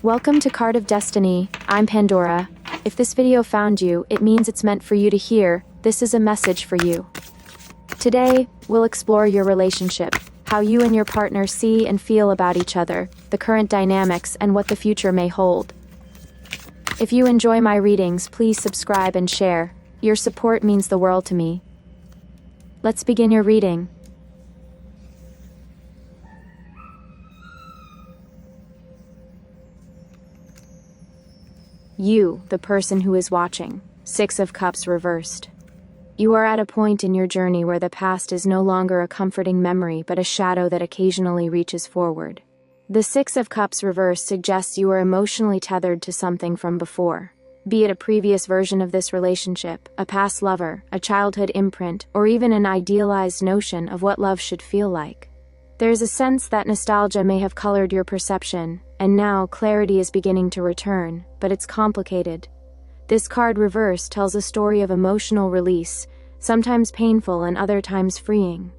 Welcome to Card of Destiny. I'm Pandora. If this video found you, it means it's meant for you to hear. This is a message for you. Today, we'll explore your relationship, how you and your partner see and feel about each other, the current dynamics, and what the future may hold. If you enjoy my readings, please subscribe and share. Your support means the world to me. Let's begin your reading. You, the person who is watching. 6 of Cups reversed. You are at a point in your journey where the past is no longer a comforting memory but a shadow that occasionally reaches forward. The 6 of Cups reversed suggests you are emotionally tethered to something from before. Be it a previous version of this relationship, a past lover, a childhood imprint, or even an idealized notion of what love should feel like. There's a sense that nostalgia may have colored your perception, and now clarity is beginning to return, but it's complicated. This card reverse tells a story of emotional release, sometimes painful and other times freeing.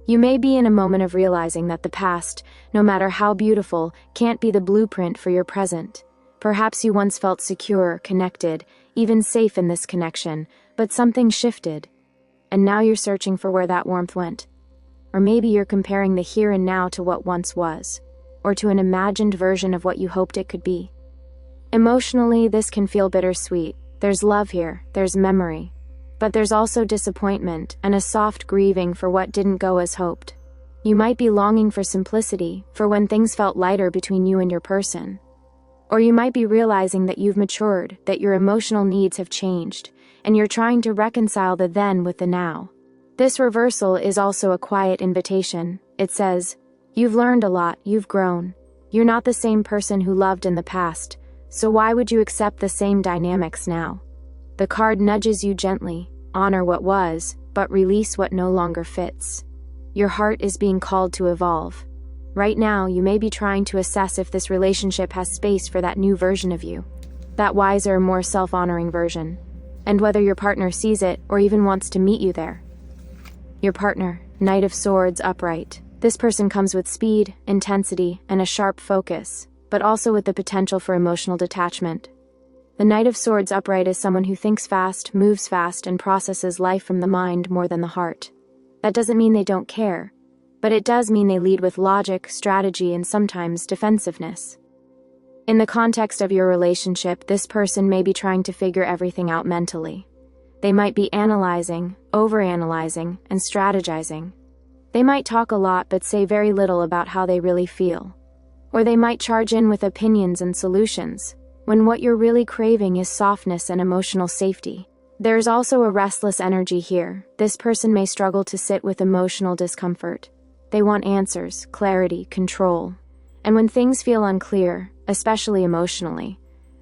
You may be in a moment of realizing that the past, no matter how beautiful, can't be the blueprint for your present. Perhaps you once felt secure, connected, even safe in this connection, but something shifted, and now you're searching for where that warmth went. Or maybe you're comparing the here and now to what once was, or to an imagined version of what you hoped it could be. Emotionally, this can feel bittersweet. There's love here, there's memory, but there's also disappointment and a soft grieving for what didn't go as hoped. You might be longing for simplicity, for when things felt lighter between you and your person. Or you might be realizing that you've matured, that your emotional needs have changed, and you're trying to reconcile the then with the now. This reversal is also a quiet invitation. It says, you've learned a lot, you've grown. You're not the same person who loved in the past, so why would you accept the same dynamics now? The card nudges you gently, honor what was, but release what no longer fits. Your heart is being called to evolve. Right now, you may be trying to assess if this relationship has space for that new version of you, that wiser, more self-honoring version, and whether your partner sees it or even wants to meet you there. Your partner, Knight of Swords upright. This person comes with speed, intensity, and a sharp focus, but also with the potential for emotional detachment. The Knight of Swords upright is someone who thinks fast, moves fast, and processes life from the mind more than the heart. That doesn't mean they don't care, but it does mean they lead with logic, strategy, and sometimes defensiveness. In the context of your relationship, this person may be trying to figure everything out mentally. They might be analyzing, overanalyzing, and strategizing. They might talk a lot but say very little about how they really feel. Or they might charge in with opinions and solutions, when what you're really craving is softness and emotional safety. There's also a restless energy here. This person may struggle to sit with emotional discomfort. They want answers, clarity, control. And when things feel unclear, especially emotionally,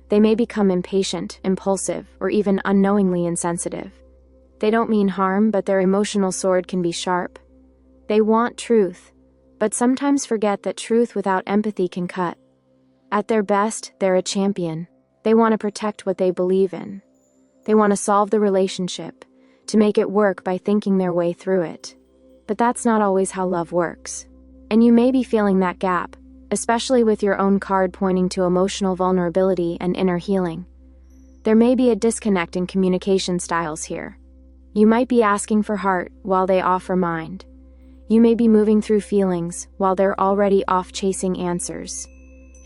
they may become impatient, impulsive, or even unknowingly insensitive. They don't mean harm, but their emotional sword can be sharp. They want truth, but sometimes forget that truth without empathy can cut. At their best, they're a champion. They want to protect what they believe in. They want to solve the relationship, to make it work by thinking their way through it. But that's not always how love works. And you may be feeling that gap, especially with your own card pointing to emotional vulnerability and inner healing. There may be a disconnect in communication styles here. You might be asking for heart while they offer mind. You may be moving through feelings while they're already off chasing answers.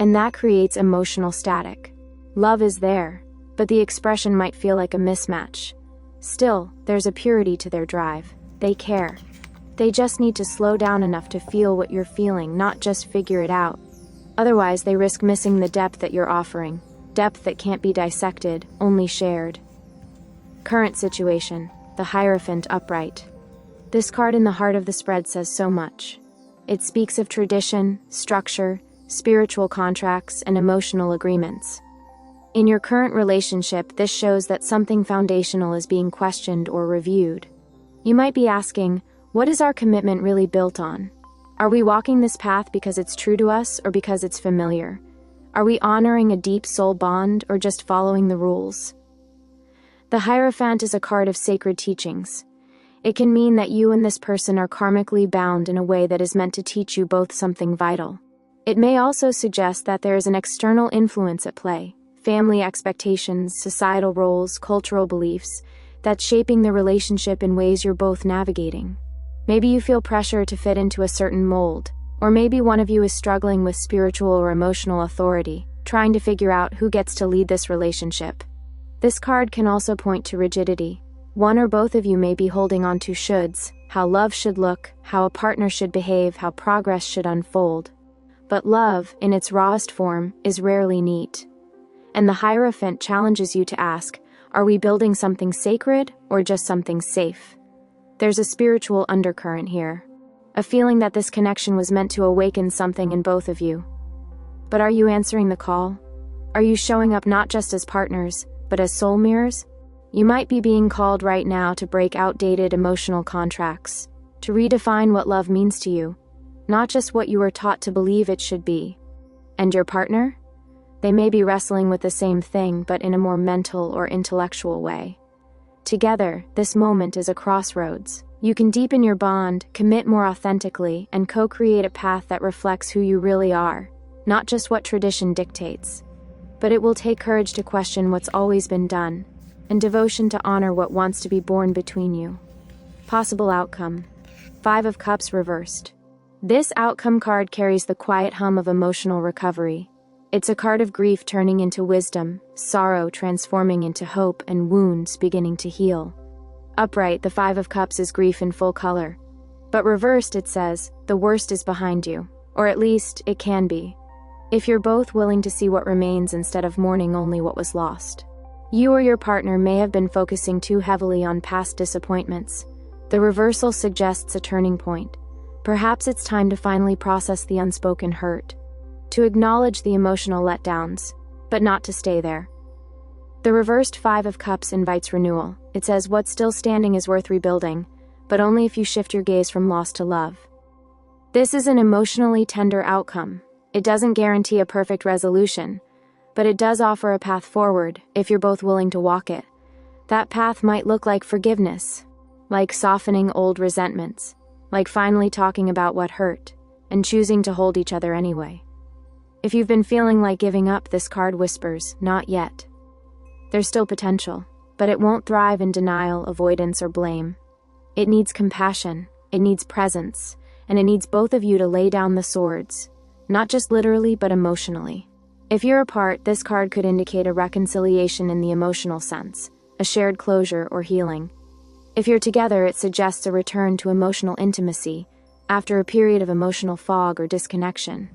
And that creates emotional static. Love is there, but the expression might feel like a mismatch. Still, there's a purity to their drive. They care. They just need to slow down enough to feel what you're feeling, not just figure it out. Otherwise, they risk missing the depth that you're offering. Depth that can't be dissected, only shared. Current situation, the Hierophant upright. This card in the heart of the spread says so much. It speaks of tradition, structure, spiritual contracts, and emotional agreements. In your current relationship, this shows that something foundational is being questioned or reviewed. You might be asking, what is our commitment really built on? Are we walking this path because it's true to us or because it's familiar? Are we honoring a deep soul bond or just following the rules? The Hierophant is a card of sacred teachings. It can mean that you and this person are karmically bound in a way that is meant to teach you both something vital. It may also suggest that there is an external influence at play, family expectations, societal roles, cultural beliefs, that's shaping the relationship in ways you're both navigating. Maybe you feel pressure to fit into a certain mold, or maybe one of you is struggling with spiritual or emotional authority, trying to figure out who gets to lead this relationship. This card can also point to rigidity. One or both of you may be holding on to shoulds, how love should look, how a partner should behave, how progress should unfold. But love, in its rawest form, is rarely neat. And the Hierophant challenges you to ask, are we building something sacred or just something safe? There's a spiritual undercurrent here, a feeling that this connection was meant to awaken something in both of you. But are you answering the call? Are you showing up not just as partners, but as soul mirrors? You might be being called right now to break outdated emotional contracts, to redefine what love means to you, not just what you were taught to believe it should be. And your partner? They may be wrestling with the same thing, but in a more mental or intellectual way. Together, this moment is a crossroads. You can deepen your bond, commit more authentically, and co-create a path that reflects who you really are, not just what tradition dictates. But it will take courage to question what's always been done, and devotion to honor what wants to be born between you. Possible outcome: 5 of Cups reversed. This outcome card carries the quiet hum of emotional recovery. It's a card of grief turning into wisdom, sorrow transforming into hope, and wounds beginning to heal. Upright, the 5 of Cups is grief in full color. But reversed, it says, the worst is behind you. Or at least, it can be. If you're both willing to see what remains instead of mourning only what was lost. You or your partner may have been focusing too heavily on past disappointments. The reversal suggests a turning point. Perhaps it's time to finally process the unspoken hurt, to acknowledge the emotional letdowns, but not to stay there. The reversed 5 of Cups invites renewal. It says what's still standing is worth rebuilding, but only if you shift your gaze from loss to love. This is an emotionally tender outcome. It doesn't guarantee a perfect resolution, but it does offer a path forward if you're both willing to walk it. That path might look like forgiveness, like softening old resentments, like finally talking about what hurt, and choosing to hold each other anyway. If you've been feeling like giving up, this card whispers, not yet. There's still potential, but it won't thrive in denial, avoidance, or blame. It needs compassion, it needs presence, and it needs both of you to lay down the swords, not just literally, but emotionally. If you're apart, this card could indicate a reconciliation in the emotional sense, a shared closure or healing. If you're together, it suggests a return to emotional intimacy after a period of emotional fog or disconnection.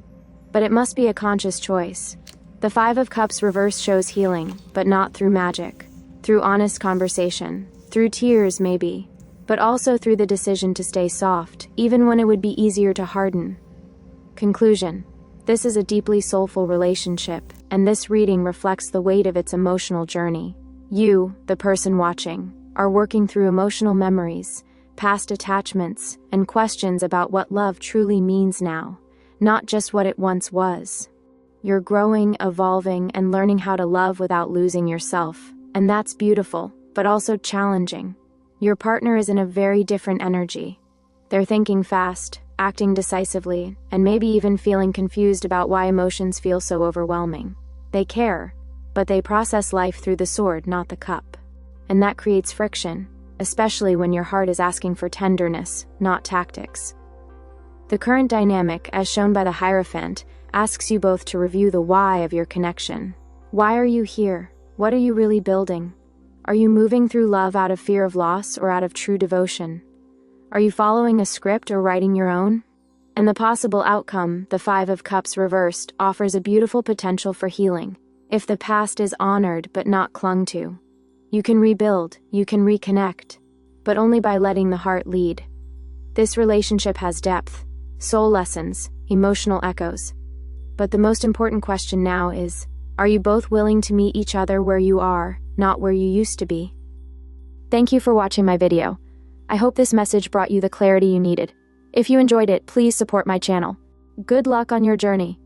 But it must be a conscious choice. The 5 of Cups reverse shows healing, but not through magic, through honest conversation, through tears maybe, but also through the decision to stay soft, even when it would be easier to harden. Conclusion: this is a deeply soulful relationship, and this reading reflects the weight of its emotional journey. You, the person watching, are working through emotional memories, past attachments, and questions about what love truly means now, not just what it once was. You're growing, evolving, and learning how to love without losing yourself, and that's beautiful, but also challenging. Your partner is in a very different energy. They're thinking fast, acting decisively, and maybe even feeling confused about why emotions feel so overwhelming. They care, but they process life through the sword, not the cup. And that creates friction, especially when your heart is asking for tenderness, not tactics. The current dynamic, as shown by the Hierophant, asks you both to review the why of your connection. Why are you here? What are you really building? Are you moving through love out of fear of loss or out of true devotion? Are you following a script or writing your own? And the possible outcome, the 5 of Cups reversed, offers a beautiful potential for healing. If the past is honored but not clung to, you can rebuild, you can reconnect, but only by letting the heart lead. This relationship has depth, soul lessons, emotional echoes. But the most important question now is, are you both willing to meet each other where you are, not where you used to be? Thank you for watching my video. I hope this message brought you the clarity you needed. If you enjoyed it, please support my channel. Good luck on your journey.